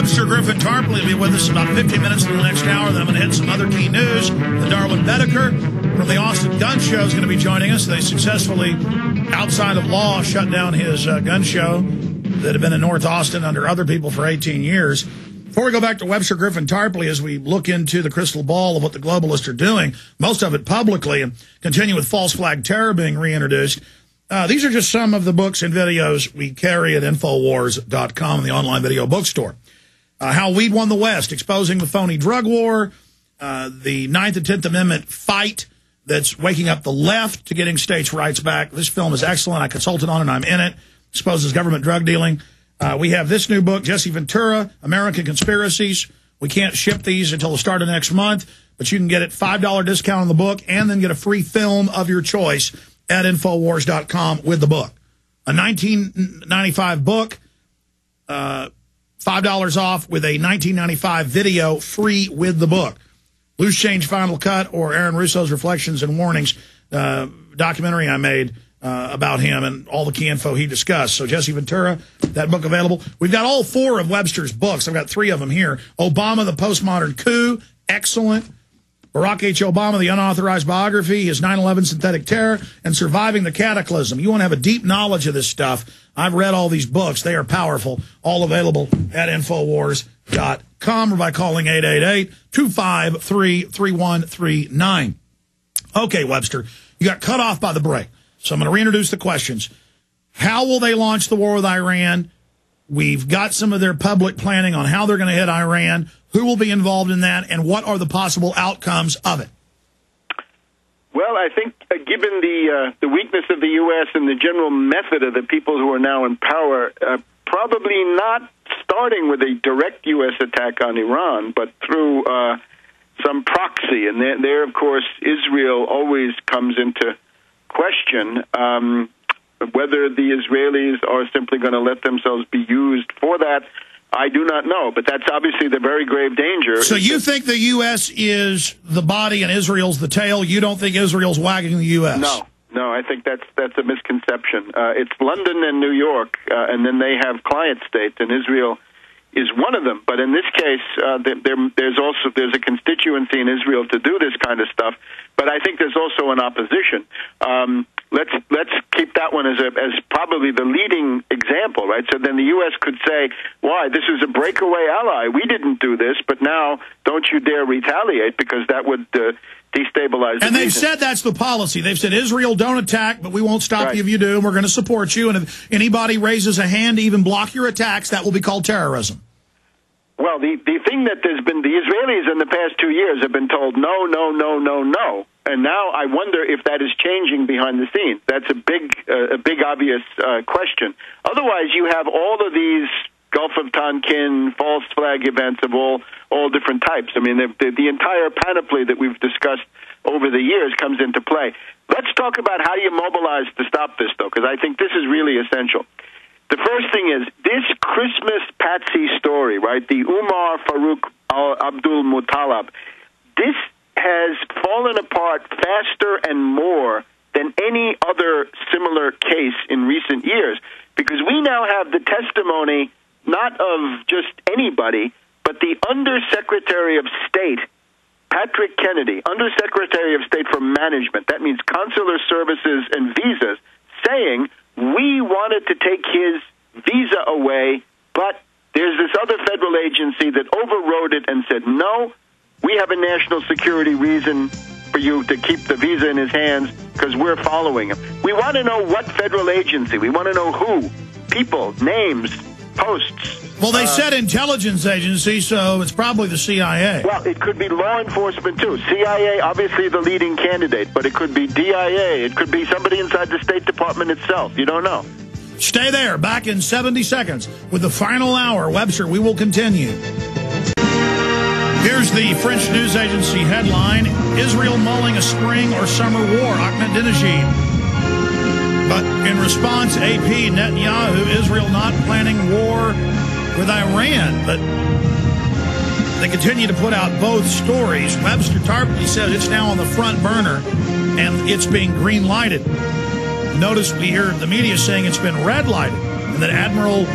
Webster Tarpley will be with us about 15 minutes in the next hour. Then I'm going to hit some other key news. The Darwin Boedecker from the Austin Gun Show is going to be joining us. They successfully, outside of law, shut down his gun show that had been in North Austin under other people for 18 years. Before we go back to Webster Tarpley, as we look into the crystal ball of what the globalists are doing, most of it publicly, and continue with false flag terror being reintroduced, these are just some of the books and videos we carry at Infowars.com, the online video bookstore. How Weed Won the West, exposing the phony drug war, the 9th and 10th Amendment fight that's waking up the left to getting states' rights back. This film is excellent. I consulted on it, and I'm in it. Exposes government drug dealing. We have this new book, Jesse Ventura, American Conspiracies. We can't ship these until the start of next month, but you can get it $5 discount on the book and then get a free film of your choice at Infowars.com with the book. A $19.95 book, $5 off with a $19.95 video free with the book. Loose Change Final Cut or Aaron Russo's Reflections and Warnings documentary I made about him and all the key info he discussed. So Jesse Ventura, that book available. We've got all 4 of Webster's books. I've got 3 of them here. Obama, the Postmodern Coup, excellent. Barack H. Obama, the Unauthorized Biography, his 9/11 Synthetic Terror, and Surviving the Cataclysm. You want to have a deep knowledge of this stuff. I've read all these books. They are powerful. All available at Infowars.com or by calling 888-253-3139. Okay, Webster, you got cut off by the break. So I'm going to reintroduce the questions. How will they launch the war with Iran? We've got some of their public planning on how they're going to hit Iran. Who will be involved in that, and what are the possible outcomes of it? Well, I think given the weakness of the U.S. and the general method of the people who are now in power, probably not starting with a direct U.S. attack on Iran, but through some proxy. And there, of course, Israel always comes into question. Whether the Israelis are simply going to let themselves be used for that, I do not know, but that's obviously the very grave danger. So you think the U.S. is the body and Israel's the tail? You don't think Israel's wagging the U.S.? No, I think that's a misconception. It's London and New York, and then they have client states, and Israel is one of them. But in this case, there's a constituency in Israel to do this kind of stuff. But I think there's also an opposition. Let's keep that one as probably the leading example, right? So then the U.S. could say, "Why? This is a breakaway ally. We didn't do this, but now don't you dare retaliate because that would destabilize." And they've said that's the policy. They've said, Israel, don't attack, but we won't stop you if you do, and we're going to support you. And if anybody raises a hand to even block your attacks, that will be called terrorism. Well, the thing that there's been, the Israelis in the past 2 years have been told no, no, no, no, no. And now I wonder if that is changing behind the scenes. That's a big obvious question. Otherwise, you have all of these Gulf of Tonkin false flag events of all different types. I mean, the entire panoply that we've discussed over the years comes into play. Let's talk about how you mobilize to stop this, though, because I think this is really essential. The first thing is this Christmas Patsy story, right? The Umar Farouk Abdul Muttalib. This has fallen apart faster and more than any other similar case in recent years, because we now have the testimony not of just anybody, but the Undersecretary of State, Patrick Kennedy, Undersecretary of State for Management, that means consular services and visas, saying we wanted to take his visa away, but there's this other federal agency that overrode it and said, no, we have a national security reason for you to keep the visa in his hands because we're following him. We want to know what federal agency. We want to know who, people, names, posts. Well, they said intelligence agency, so it's probably the CIA. Well, it could be law enforcement, too. CIA, obviously the leading candidate, but it could be DIA. It could be somebody inside the State Department itself. You don't know. Stay there. Back in 70 seconds with the final hour. Webster, we will continue. Here's the French news agency headline: Israel mulling a spring or summer war, Ahmadinejad. But in response, AP, Netanyahu, Israel not planning war with Iran. But they continue to put out both stories. Webster Tarpley says it's now on the front burner, and it's being green-lighted. Notice we hear the media saying it's been red-lighted, and that Admiral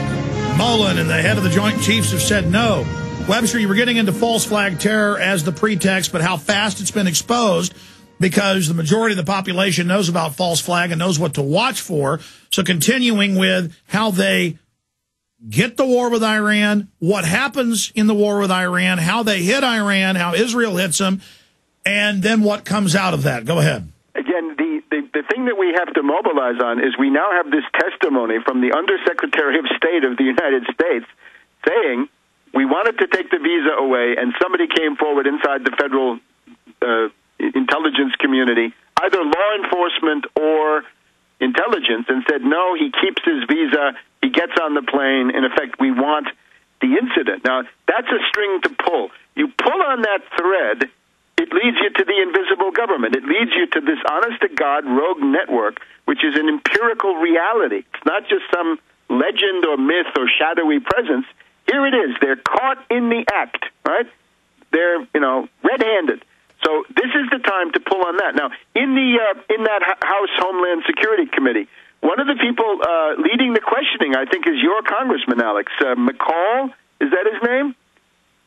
Mullen and the head of the Joint Chiefs have said no. Webster, you were getting into false flag terror as the pretext, but how fast it's been exposed, because the majority of the population knows about false flag and knows what to watch for. So continuing with how they get the war with Iran, what happens in the war with Iran, how they hit Iran, how Israel hits them, and then what comes out of that. Go ahead. Again, the thing that we have to mobilize on is we now have this testimony from the Undersecretary of State of the United States saying we wanted to take the visa away, and somebody came forward inside the federal intelligence community, either law enforcement or intelligence, and said, no, he keeps his visa, he gets on the plane, in effect, we want the incident. Now, that's a string to pull. You pull on that thread, it leads you to the invisible government. It leads you to this honest-to-God rogue network, which is an empirical reality. It's not just some legend or myth or shadowy presence. Here it is. They're caught in the act, right? They're, red-handed. So this is the time to pull on that. Now, in that House Homeland Security Committee, one of the people leading the questioning, I think, is your congressman, Alex. McCall, is that his name?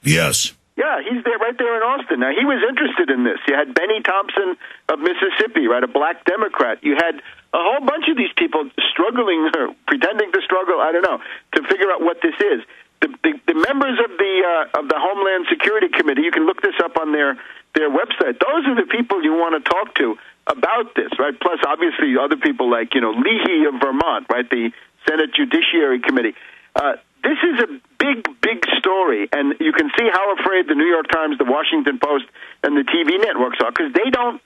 Yes. Yeah, he's there, right there in Austin. Now, he was interested in this. You had Benny Thompson of Mississippi, right, a black Democrat. You had a whole bunch of these people struggling, or pretending to struggle, I don't know, to figure out what this is. The members of the Homeland Security Committee, you can look this up on their website. Those are the people you want to talk to about this, right? Plus, obviously, other people like, Leahy of Vermont, right, the Senate Judiciary Committee. This is a big story, and you can see how afraid the New York Times, the Washington Post, and the TV networks are, because they don't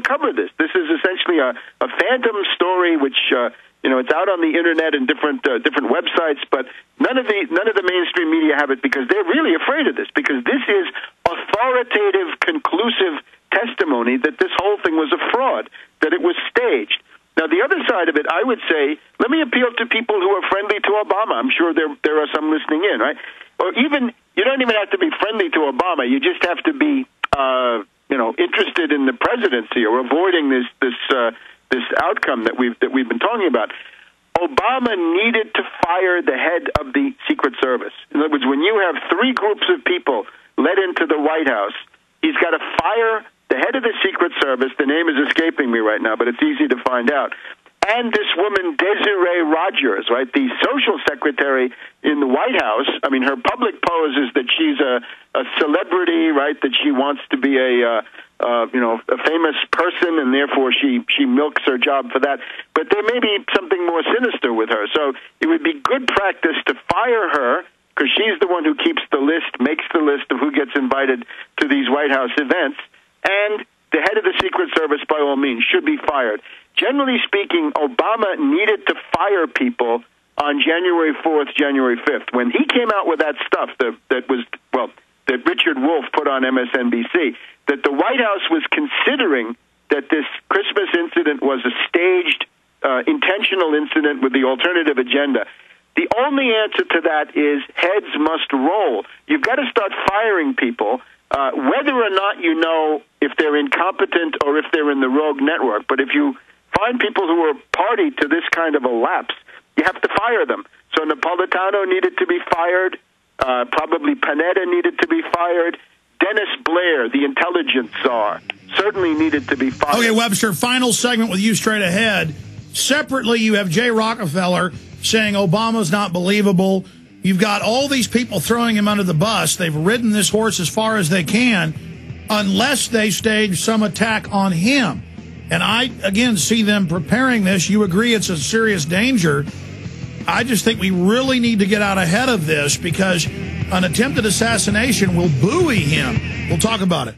cover this. This is essentially a phantom story, which it's out on the internet and different websites, but none of the mainstream media have it, because they're really afraid of this, because this is authoritative, conclusive testimony that this whole thing was a fraud, that it was staged. Now, the other side of it, I would say, let me appeal to people who are friendly to Obama. I'm sure there are some listening in, right? Or even, you don't even have to be friendly to Obama. You just have to be, interested in the presidency or avoiding this outcome that we've been talking about. Obama needed to fire the head of the Secret Service. In other words, when you have three groups of people led into the White House, he's got to fire the head of the Secret Service. The name is escaping me right now, but it's easy to find out. And this woman, Desiree Rogers, right, the social secretary in the White House. I mean, her public pose is that she's a celebrity, right, that she wants to be a famous person, and therefore she milks her job for that. But there may be something more sinister with her. So it would be good practice to fire her, because she's the one who keeps the list, makes the list of who gets invited to these White House events. And the head of the Secret Service, by all means, should be fired. Generally speaking, Obama needed to fire people on January 4th, January 5th. When he came out with that stuff that Richard Wolff put on MSNBC, that the White House was considering that this Christmas incident was a staged, intentional incident with the alternative agenda. The only answer to that is heads must roll. You've got to start firing people, whether or not you know if they're incompetent or if they're in the rogue network. But if you find people who are party to this kind of a lapse, you have to fire them. So Napolitano needed to be fired. Probably Panetta needed to be fired. Dennis Blair, the intelligence czar, certainly needed to be fired. Okay, Webster, final segment with you straight ahead. Separately, you have Jay Rockefeller saying Obama's not believable. You've got all these people throwing him under the bus. They've ridden this horse as far as they can, unless they stage some attack on him. And I, again, see them preparing this. You agree it's a serious danger. I just think we really need to get out ahead of this, because an attempted assassination will buoy him. We'll talk about it.